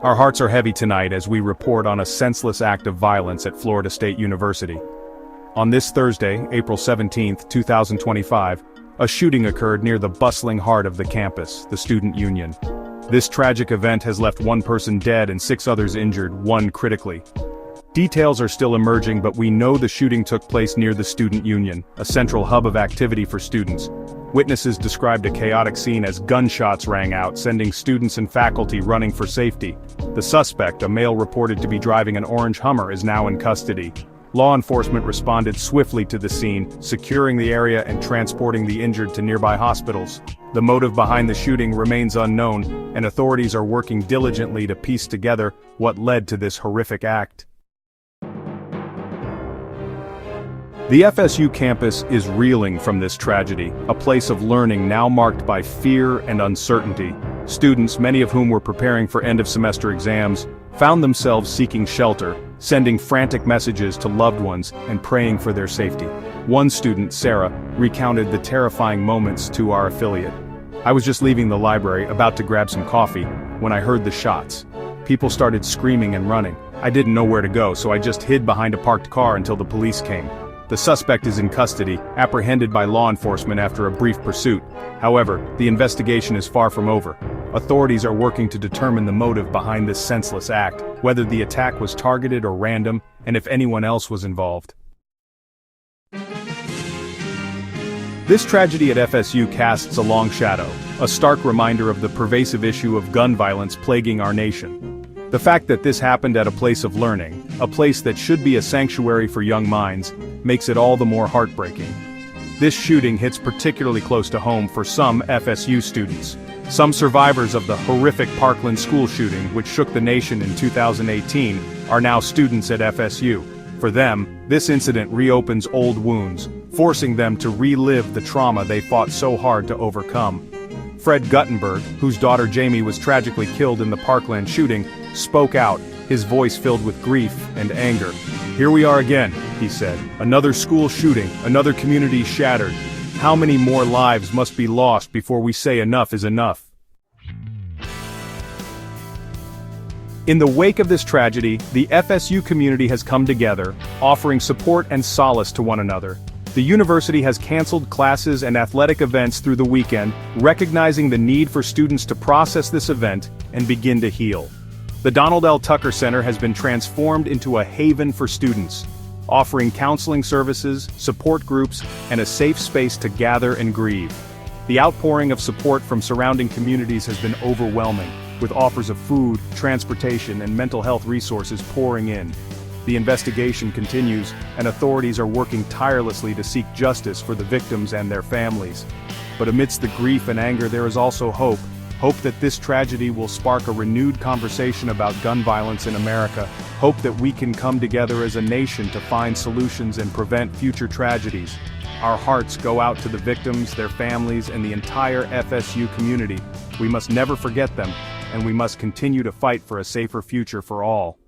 Our hearts are heavy tonight as we report on a senseless act of violence at Florida State University. On this Thursday, April 17, 2025, a shooting occurred near the bustling heart of the campus, the Student Union. This tragic event has left one person dead and 6 others injured, one critically. Details are still emerging, but we know the shooting took place near the Student Union, a central hub of activity for students. Witnesses described a chaotic scene as gunshots rang out, sending students and faculty running for safety. The suspect, a male reported to be driving an orange Hummer, is now in custody. Law enforcement responded swiftly to the scene, securing the area and transporting the injured to nearby hospitals. The motive behind the shooting remains unknown, and authorities are working diligently to piece together what led to this horrific act. The FSU campus is reeling from this tragedy, a place of learning now marked by fear and uncertainty. Students, many of whom were preparing for end-of-semester exams, found themselves seeking shelter, sending frantic messages to loved ones and praying for their safety. One student, Sarah, recounted the terrifying moments to our affiliate. "I was just leaving the library, about to grab some coffee, when I heard the shots. People started screaming and running. I didn't know where to go, so I just hid behind a parked car until the police came." The suspect is in custody, apprehended by law enforcement after a brief pursuit. However, the investigation is far from over. Authorities are working to determine the motive behind this senseless act, whether the attack was targeted or random, and if anyone else was involved. This tragedy at FSU casts a long shadow, a stark reminder of the pervasive issue of gun violence plaguing our nation. The fact that this happened at a place of learning, a place that should be a sanctuary for young minds, makes it all the more heartbreaking. This shooting hits particularly close to home for some FSU students. Some survivors of the horrific Parkland school shooting, which shook the nation in 2018, are now students at FSU. For them, this incident reopens old wounds, forcing them to relive the trauma they fought so hard to overcome. Fred Guttenberg, whose daughter Jamie was tragically killed in the Parkland shooting, spoke out, his voice filled with grief and anger. "Here we are again," he said. "Another school shooting, another community shattered. How many more lives must be lost before we say enough is enough?" In the wake of this tragedy, the FSU community has come together, offering support and solace to one another. The university has canceled classes and athletic events through the weekend, recognizing the need for students to process this event and begin to heal. The Donald L. Tucker Center has been transformed into a haven for students, offering counseling services, support groups, and a safe space to gather and grieve. The outpouring of support from surrounding communities has been overwhelming, with offers of food, transportation, and mental health resources pouring in. The investigation continues, and authorities are working tirelessly to seek justice for the victims and their families. But amidst the grief and anger, there is also hope. Hope that this tragedy will spark a renewed conversation about gun violence in America. Hope that we can come together as a nation to find solutions and prevent future tragedies. Our hearts go out to the victims, their families, and the entire FSU community. We must never forget them, and we must continue to fight for a safer future for all.